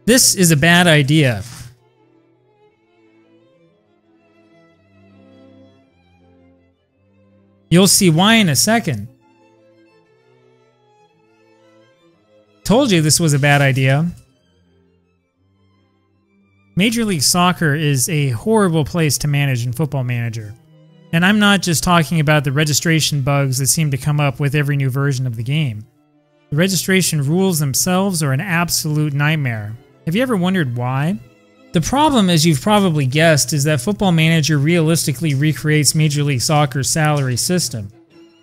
This is a bad idea. You'll see why in a second. Told you this was a bad idea. Major League Soccer is a horrible place to manage in Football Manager. And I'm not just talking about the registration bugs that seem to come up with every new version of the game. The registration rules themselves are an absolute nightmare. Have you ever wondered why? The problem, as you've probably guessed, is that Football Manager realistically recreates Major League Soccer's salary system.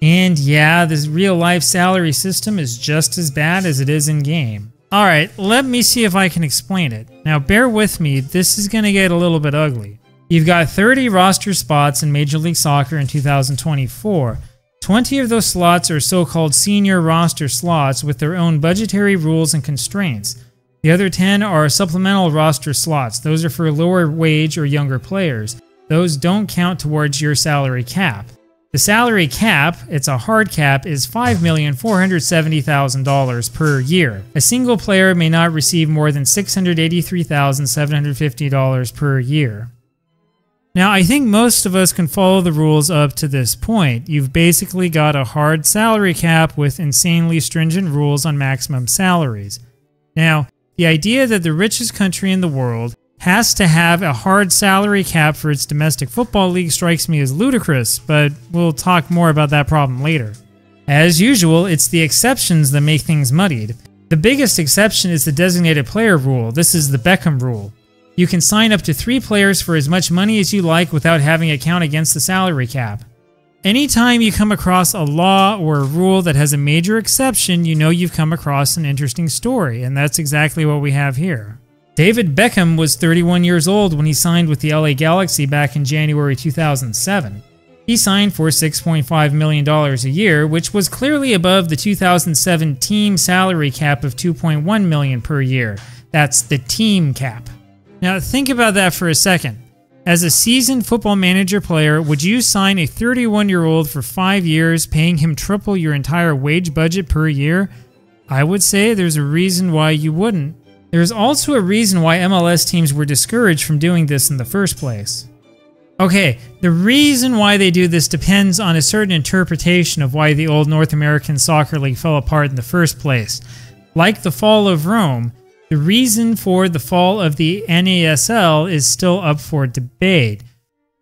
And yeah, this real-life salary system is just as bad as it is in-game. Alright, let me see if I can explain it. Now bear with me, this is going to get a little bit ugly. You've got 30 roster spots in Major League Soccer in 2024. 20 of those slots are so-called senior roster slots with their own budgetary rules and constraints. The other 10 are supplemental roster slots. Those are for lower wage or younger players. Those don't count towards your salary cap. The salary cap, it's a hard cap, is $5,470,000 per year. A single player may not receive more than $683,750 per year. Now, I think most of us can follow the rules up to this point. You've basically got a hard salary cap with insanely stringent rules on maximum salaries. Now, the idea that the richest country in the world has to have a hard salary cap for its domestic football league strikes me as ludicrous, but we'll talk more about that problem later. As usual, it's the exceptions that make things muddied. The biggest exception is the designated player rule. This is the Beckham rule. You can sign up to 3 players for as much money as you like without having it count against the salary cap. Anytime you come across a law or a rule that has a major exception, you know you've come across an interesting story, and that's exactly what we have here. David Beckham was 31 years old when he signed with the LA Galaxy back in January 2007. He signed for $6.5 million a year, which was clearly above the 2007 team salary cap of $2.1 million per year. That's the team cap. Now think about that for a second. As a seasoned Football Manager player, would you sign a 31-year-old for 5 years, paying him triple your entire wage budget per year? I would say there's a reason why you wouldn't. There's also a reason why MLS teams were discouraged from doing this in the first place. Okay, the reason why they do this depends on a certain interpretation of why the old North American Soccer League fell apart in the first place. Like the fall of Rome, the reason for the fall of the NASL is still up for debate.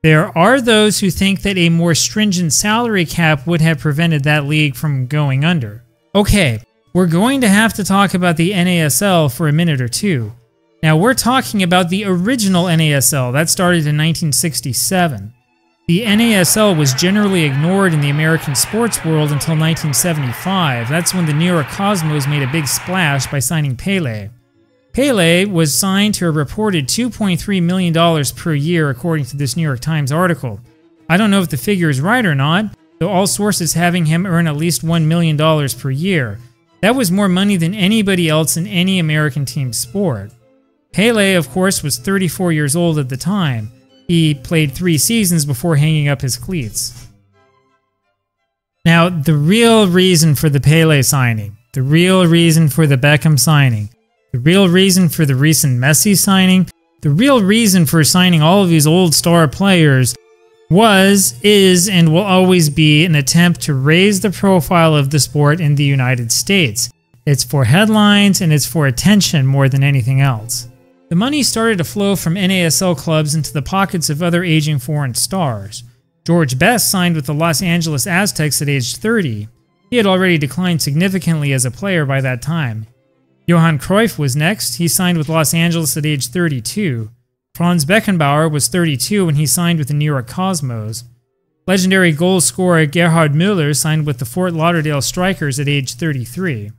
There are those who think that a more stringent salary cap would have prevented that league from going under. Okay, we're going to have to talk about the NASL for a minute or two. Now, we're talking about the original NASL that started in 1967. The NASL was generally ignored in the American sports world until 1975. That's when the New York Cosmos made a big splash by signing Pele. Pele was signed to a reported $2.3 million per year according to this New York Times article. I don't know if the figure is right or not, though all sources having him earn at least $1 million per year. That was more money than anybody else in any American team sport. Pele, of course, was 34 years old at the time. He played 3 seasons before hanging up his cleats. Now, the real reason for the Pele signing, the real reason for the Beckham signing, the real reason for the recent Messi signing, the real reason for signing all of these old star players was, is, and will always be an attempt to raise the profile of the sport in the United States. It's for headlines and it's for attention more than anything else. The money started to flow from NASL clubs into the pockets of other aging foreign stars. George Best signed with the Los Angeles Aztecs at age 30. He had already declined significantly as a player by that time. Johan Cruyff was next. He signed with Los Angeles at age 32. Franz Beckenbauer was 32 when he signed with the New York Cosmos. Legendary goal scorer Gerhard Müller signed with the Fort Lauderdale Strikers at age 33.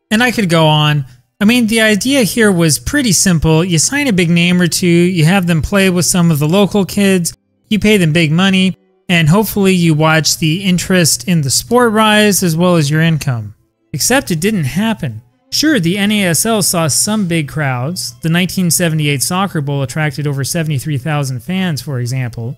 And I could go on. I mean, the idea here was pretty simple. You sign a big name or two, you have them play with some of the local kids, you pay them big money, and hopefully you watch the interest in the sport rise as well as your income. Except it didn't happen. Sure, the NASL saw some big crowds. The 1978 Soccer Bowl attracted over 73,000 fans, for example.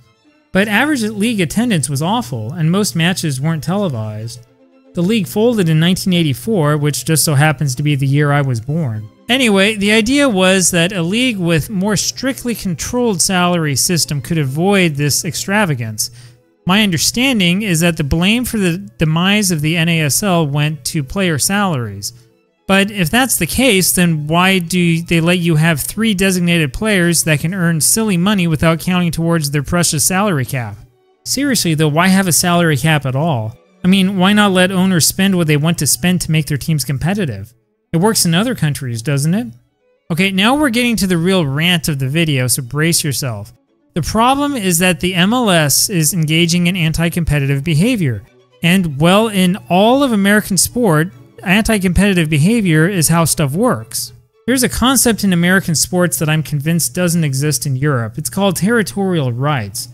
But average league attendance was awful, and most matches weren't televised. The league folded in 1984, which just so happens to be the year I was born. Anyway, the idea was that a league with more strictly controlled salary system could avoid this extravagance. My understanding is that the blame for the demise of the NASL went to player salaries. But if that's the case, then why do they let you have 3 designated players that can earn silly money without counting towards their precious salary cap? Seriously though, why have a salary cap at all? I mean, why not let owners spend what they want to spend to make their teams competitive? It works in other countries, doesn't it? Okay, now we're getting to the real rant of the video, so brace yourself. The problem is that the MLS is engaging in anti-competitive behavior. And, well, in all of American sport, anti-competitive behavior is how stuff works. There's a concept in American sports that I'm convinced doesn't exist in Europe. It's called territorial rights.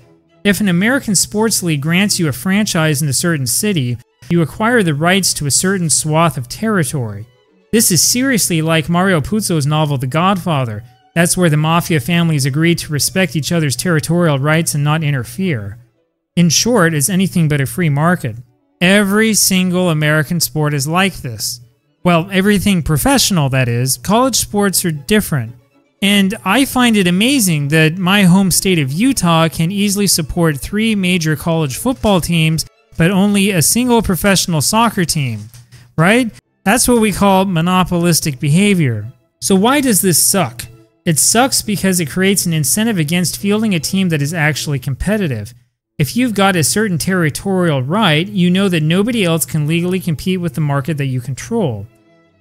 If an American sports league grants you a franchise in a certain city, you acquire the rights to a certain swath of territory. This is seriously like Mario Puzo's novel The Godfather. That's where the mafia families agreed to respect each other's territorial rights and not interfere. In short, it's anything but a free market. Every single American sport is like this. Well, everything professional, that is. College sports are different. And I find it amazing that my home state of Utah can easily support 3 major college football teams, but only a single professional soccer team, right? That's what we call monopolistic behavior. So why does this suck? It sucks because it creates an incentive against fielding a team that is actually competitive. If you've got a certain territorial right, you know that nobody else can legally compete with the market that you control.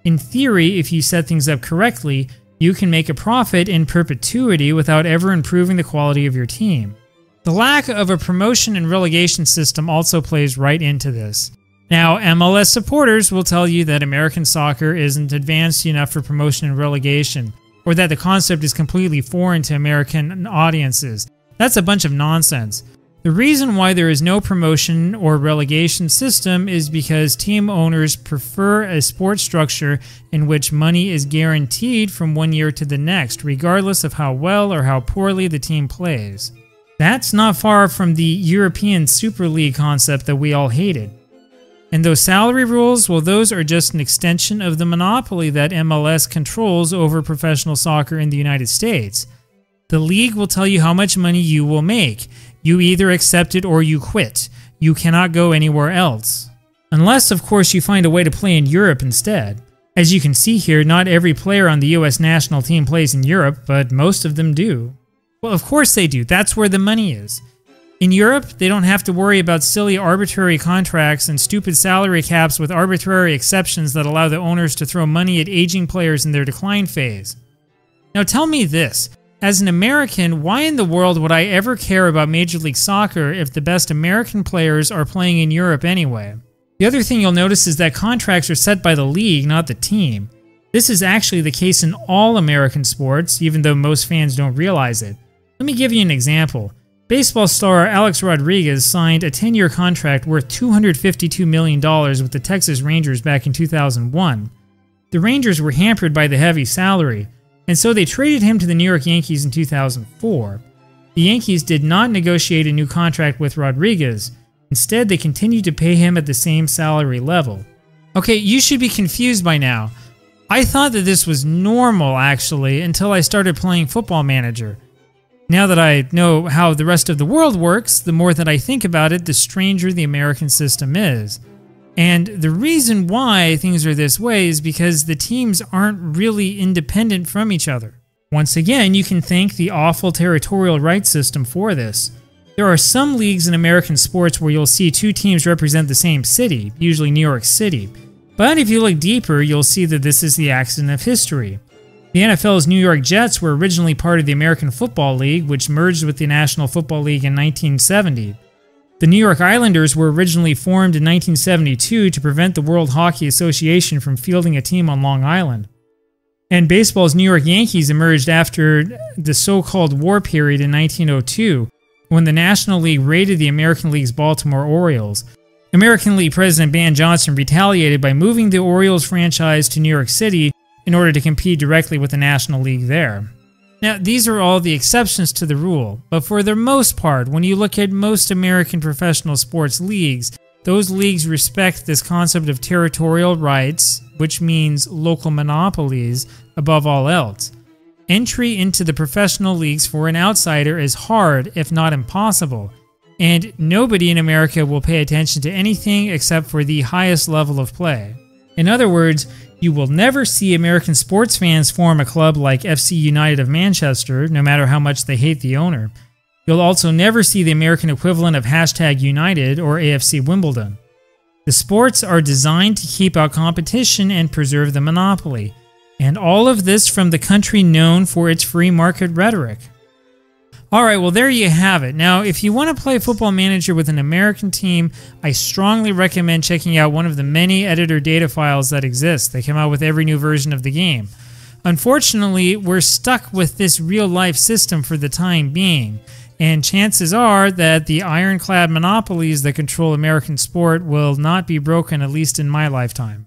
In theory, if you set things up correctly, you can make a profit in perpetuity without ever improving the quality of your team. The lack of a promotion and relegation system also plays right into this. Now, MLS supporters will tell you that American soccer isn't advanced enough for promotion and relegation, or that the concept is completely foreign to American audiences. That's a bunch of nonsense. The reason why there is no promotion or relegation system is because team owners prefer a sports structure in which money is guaranteed from one year to the next, regardless of how well or how poorly the team plays. That's not far from the European Super League concept that we all hated. And those salary rules, well, those are just an extension of the monopoly that MLS controls over professional soccer in the United States. The league will tell you how much money you will make. You either accept it or you quit. You cannot go anywhere else. Unless, of course, you find a way to play in Europe instead. As you can see here, not every player on the US national team plays in Europe, but most of them do. Well, of course they do. That's where the money is. In Europe, they don't have to worry about silly arbitrary contracts and stupid salary caps with arbitrary exceptions that allow the owners to throw money at aging players in their decline phase. Now tell me this, as an American, why in the world would I ever care about Major League Soccer if the best American players are playing in Europe anyway? The other thing you'll notice is that contracts are set by the league, not the team. This is actually the case in all American sports, even though most fans don't realize it. Let me give you an example. Baseball star Alex Rodriguez signed a 10-year contract worth $252 million with the Texas Rangers back in 2001. The Rangers were hampered by the heavy salary, and so they traded him to the New York Yankees in 2004. The Yankees did not negotiate a new contract with Rodriguez. Instead, they continued to pay him at the same salary level. Okay, you should be confused by now. I thought that this was normal, actually, until I started playing Football Manager. Now that I know how the rest of the world works, the more that I think about it, the stranger the American system is. And the reason why things are this way is because the teams aren't really independent from each other. Once again, you can thank the awful territorial rights system for this. There are some leagues in American sports where you'll see 2 teams represent the same city, usually New York City. But if you look deeper, you'll see that this is the accident of history. The NFL's New York Jets were originally part of the American Football League, which merged with the National Football League in 1970. The New York Islanders were originally formed in 1972 to prevent the World Hockey Association from fielding a team on Long Island. And baseball's New York Yankees emerged after the so-called war period in 1902, when the National League raided the American League's Baltimore Orioles. American League President Ban Johnson retaliated by moving the Orioles franchise to New York City in order to compete directly with the National League there. Now, these are all the exceptions to the rule, but for the most part, when you look at most American professional sports leagues, Those leagues respect this concept of territorial rights, which means local monopolies, above all else. Entry into the professional leagues for an outsider is hard, if not impossible, and nobody in America will pay attention to anything except for the highest level of play. In other words, you will never see American sports fans form a club like FC United of Manchester, no matter how much they hate the owner. You'll also never see the American equivalent of #United or AFC Wimbledon. The sports are designed to keep out competition and preserve the monopoly. And all of this from the country known for its free market rhetoric. Alright, well there you have it. Now, if you want to play Football Manager with an American team, I strongly recommend checking out one of the many editor data files that exist. They come out with every new version of the game. Unfortunately, we're stuck with this real-life system for the time being, and chances are that the ironclad monopolies that control American sport will not be broken, at least in my lifetime.